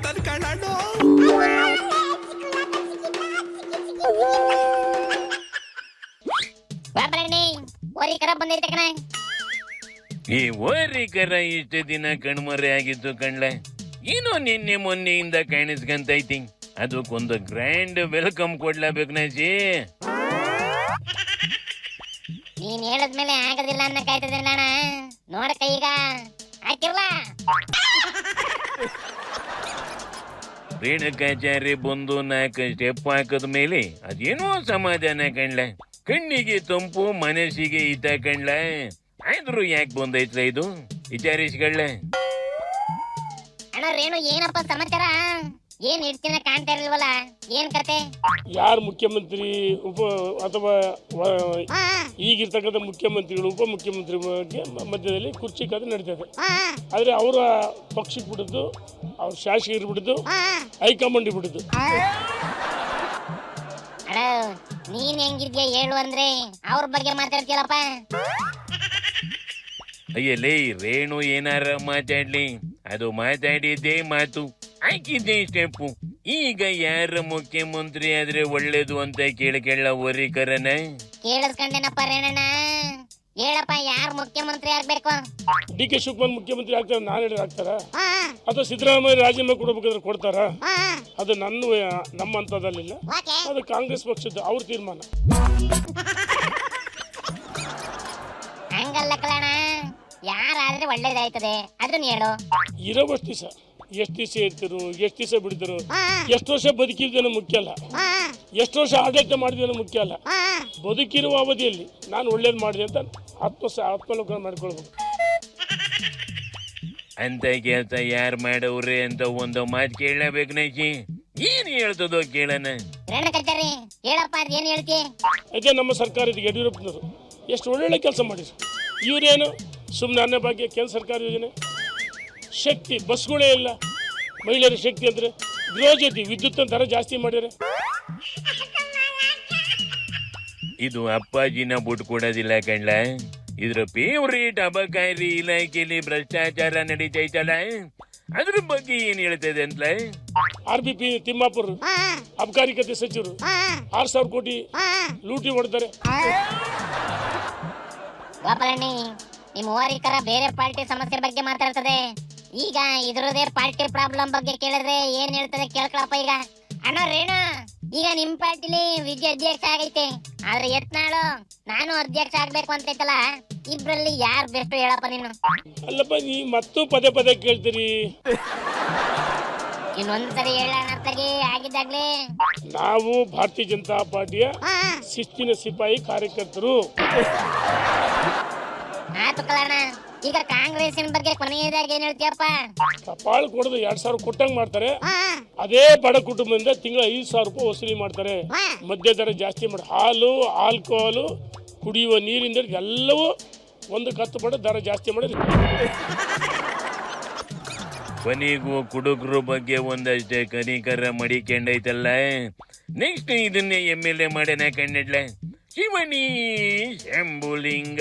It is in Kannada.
ನನ್ ಕಣ್ಣು. ಈ ಓರಿಕರ ಇಷ್ಟು ದಿನ ಕಣ್ಮರೆ ಆಗಿತ್ತು ಕಣ್ಲೆ, ಏನೋ ನಿನ್ನೆ ಮೊನ್ನೆಯಿಂದ ಕಾಣಿಸ್ಕಂತೈತಿ. ಅದಕ್ಕೊಂದು ಗ್ರ್ಯಾಂಡ್ ವೆಲ್ಕಮ್ ಕೊಡ್ಲೇಬೇಕು ನಾಜಿ. ನೀನ್ ಹೇಳದ್ಮೇಲೆ ಆಗದಿಲ್ಲ ಅನ್ನ ಕಾಯ್ತದೆ ನಾನ. ನೋಡಕ್ಕ ಈಗ ಹಾಕಿರ್ಲ. ರೇಣುಕಾಚಾರ್ಯ ಬಂದು 4 ಸ್ಟೆಪ್ ಹಾಕದ ಮೇಲೆ ಅದೇನೋ ಸಮಾಧಾನ ಕಣ್ಲೆ, ಕಣ್ಣಿಗೆ ತಂಪು ಮನಸ್ಸಿಗೆ ಹಿತ ಕಣ್ಲೆ. ಆದ್ರೂ ಯಾಕೆ ಬಂದೈತ್ಲ ಇದು ವಿಚಾರಿಸ್ಕೊಳ್ಳೆ. ಅಣ್ಣ ರೇಣು, ಏನಪ್ಪ ಸಮಾಚಾರ? ಏನ್ ಇಡ್ತಿನ ಕಾಣ್ತಾ ಇರ್ಲಿಲ್ವಲ್ಲ, ಏನ್ ಕತೆ? ಯಾರು ಮುಖ್ಯಮಂತ್ರಿ ಅಥವಾ ಈಗಿರ್ತಕ್ಕಂಥ ಮುಖ್ಯಮಂತ್ರಿಗಳು ಉಪಮುಖ್ಯಮಂತ್ರಿ ಮಧ್ಯದಲ್ಲಿ ಕುರ್ಚಿ ಕತೆ ನಡೀತದೆ. ಆದ್ರೆ ಅವರ ಪಕ್ಷಕ್ಕೆ ಬಿಡುದು, ಅವ್ರ ಶಾಸಕರು ಬಿಡುದು, ಹೈಕಮಾಂಡ್ ಬಿಡುದು. ಅಣ್ಣ ನೀನ್ ಹೆಂಗಿದ್ಯಾ ಹೇಳು ಅಂದ್ರೆ ಅವ್ರ ಬಗ್ಗೆ ಮಾತಾಡ್ತೀಯಲ್ಲಪ್ಪ. ಅಯ್ಯಲೇ ರೇಣು ಏನಾರ ಮಾತಾಡ್ಲಿ, ಅದು ಮಾತಾಡಿದ್ದೇ ಮಾತು, ಹಾಕಿದ್ದೇ ಸ್ಟೆಪ್ಪು. ಈಗ ಯಾರ ಮುಖ್ಯಮಂತ್ರಿ ಆದ್ರೆ ಒಳ್ಳೇದು ಅಂತ ಕೇಳ ಓರಿಕರನ. ಕೇಳಿಸ್ಕೊಂಡೇನಪ್ಪ ರೇಣಣ್ಣ, ಹೇಳಪ್ಪ ಯಾರು ಮುಖ್ಯಮಂತ್ರಿ ಆಗ್ಬೇಕು? ಡಿ ಕೆ ಶಿವಕುಮಾರ್ ಮುಖ್ಯಮಂತ್ರಿ ಆಗ್ತಾರ, ನಾನು ಹೇಳಿದ್ರೆ ಆಗ್ತಾರ? ಅಥವಾ ಸಿದ್ದರಾಮಯ್ಯ ರಾಜೀನಾಮೆ ಕೊಡ್ಬೇಕಾದ್ರೆ ಕೊಡ್ತಾರ? ಅದು ನಮ್ಮ ಹಂತದಲ್ಲಿಲ್ಲ, ಅದು ಕಾಂಗ್ರೆಸ್ ಪಕ್ಷದ ಅವ್ರ ತೀರ್ಮಾನ. ಹಂಗಲ್ಲ ಕಲಣ, ಯಾರಾದ್ರೆ ಒಳ್ಳೇದಾಯ್ತದೆ ಅದನ್ನ ಹೇಳು. ಇರೋವಷ್ಟು ದಿವಸ ಎಷ್ಟು ದಿವಸ ಇರ್ತಿರು, ಎಷ್ಟು ದಿವಸ ಬಿಡ್ತಿರು, ಎಷ್ಟು ವರ್ಷ ಬದುಕಿದ್ದೇನೋ ಮುಖ್ಯ ಅಲ್ಲ, ಎಷ್ಟು ವರ್ಷ ಆಡಳಿತ ಮಾಡಿದೇನೋ ಮುಖ್ಯ ಅಲ್ಲ. ಬದುಕಿರುವ ಅವಧಿಯಲ್ಲಿ ನಾನು ಒಳ್ಳೇದು ಮಾಡಿದೆ ಅಂತ ಆತ್ಮಲೋಕನ ಮಾಡ್ಕೊಳ್ಬೇಕು. ಅಂತ ಕೆಲಸ ಯಾರು ಮಾಡವ್ರೆ ಅಂತ ಒಂದು ಮಾತು ಕೇಳಬೇಕು ನೈಕಿ. ಏನ್ ಹೇಳ್ತದೋ ಕೇಳನ. ಹೇಳಪ್ಪ, ಏನ್ ಹೇಳ್ತಿ? ಅದೇ ನಮ್ಮ ಸರ್ಕಾರ ಇದೀಗ ಯಡಿಯೂರಪ್ಪನವರು ಎಷ್ಟು ಒಳ್ಳೊಳ್ಳೆ ಕೆಲಸ ಮಾಡಿದ್ರು. ಇವರೇನು ಸುಮ್ಮನೆ ಅನ್ನ ಬಗ್ಗೆ ಕೇಂದ್ರ ಸರ್ಕಾರ ಯೋಜನೆ, ಶಕ್ತಿ ಬಸ್ಗಳೇ ಇಲ್ಲ, ಮಹಿಳೆಯರ ಶಕ್ತಿ ಅಂದ್ರೆ ಗೃಹ ಜ್ಯೋತಿ ವಿದ್ಯುತ್ ದರ ಜಾಸ್ತಿ ಮಾಡ್ಯಾರೆ. ಇದು ಅಪ್ಪಾಜಿನ ಬಿಟ್ಟು ಕೊಡೋದಿಲ್ಲ ಕಣ್ಲ. ಇದ್ರ ಫೇವ್ರೇಟ್ ಅಬಕಾರಿ ಇಲಾಖೆಯಲ್ಲಿ ಭ್ರಷ್ಟಾಚಾರ ನಡೀತೈತಲ್ಲ, ಅದ್ರ ಬಗ್ಗೆ ಏನ್ ಹೇಳ್ತದೆ ಅಂತ. RBP ತಿಮ್ಮಾಪುರ್ ಅಬಕಾರಿ ಖಾತೆ ಸಚಿವರು 6,000 ಕೋಟಿ ಲೂಟಿ ಹೊಡೆದಾರೆ. ಗೋಪಾಲಣ್ಣಿ, ನಿಮ್ಮ ಓರಿಕರ ಬೇರೆ ಪಾರ್ಟಿ ಸಮಸ್ಯೆ ಬಗ್ಗೆ ಮಾತಾಡ್ತದೆ. ಈಗ ಇದ್ರದೇ ಪಾರ್ಟಿ ಪ್ರಾಬ್ಲಮ್ ಬಗ್ಗೆ ಕೇಳಿದ್ರೆ ಏನ್ ಹೇಳ್ತದೆ ಕೇಳ್ಕೊಳಪ್ಪ. ಈಗ ಅಣ್ಣ ರೇಣು, ಈಗ ನಿಮ್ ಪಾರ್ಟಿಲಿ ವಿಜಯ್ ಅಧ್ಯಕ್ಷ ಆಗೈತೆ, ಆದ್ರೆ ಯತ್ನಾಳು ನಾನು ಅಧ್ಯಕ್ಷ ಆಗ್ಬೇಕು ಅಂತೈತಲ್ಲ, ಇಬ್ರಲ್ಲಿ ಯಾರು ಬೆಸ್ಟ್ ಹೇಳಪ್ಪ ನೀನು? ಅಲ್ಲಪ್ಪ, ನೀ ಮತ್ತು ಪದೇ ಪದೇ ಕೇಳ್ತೀರಿ. ಇನ್ನೊಂದ್ಸರಿ ಹೇಳೋಣ ಆಗಿದ್ದಾಗ್ಲಿ. ನಾವು ಭಾರತೀಯ ಜನತಾ ಪಾರ್ಟಿಯ ಶಿಸ್ತಿನ ಸಿಪಾಯಿ ಕಾರ್ಯಕರ್ತರು. ಆತು ಕಲಣ್ಣ, ಈಗ ಕಾಂಗ್ರೆಸ್ಸಿನ ಬಗ್ಗೆ ಕೊನೆಯದಾಗಿ ಏನ್ ಹೇಳ್ತೀಯಪ್ಪ? ಕಪಾಳ ಕೊಡೋದು 2,000 ಕೊಟ್ಟಂಗ್ ಮಾಡ್ತಾರೆ. ಅದೇ ಬಡ ಕುಟುಂಬದಿಂದ ತಿಂಗಳ 5,000 ರೂಪಾಯಿ ವಸೂಲಿ ಮಾಡ್ತಾರೆ. ಮದ್ಯ ದರ ಜಾಸ್ತಿ ಮಾಡಿ, ಹಾಲು, ಆಲ್ಕೋಹಾಲು, ಕುಡಿಯುವ ನೀರಿಂದ ಎಲ್ಲವೂ 1 ಪಡ ದರ ಜಾಸ್ತಿ ಮಾಡಿ. ಕೊನೆಗೂ ಕುಡುಕರು ಬಗ್ಗೆ ಒಂದಷ್ಟೇ ಕನಿಕರ ಮಡಿಕೊಂಡೈತಲ್ಲ. ನೆಕ್ಸ್ಟ್ ಇದನ್ನೇ MLA ಮಾಡನ ಕಣ್ಣಿಡ್ಲ ಶಿವನಿ ಶಂಭುಲಿಂಗ.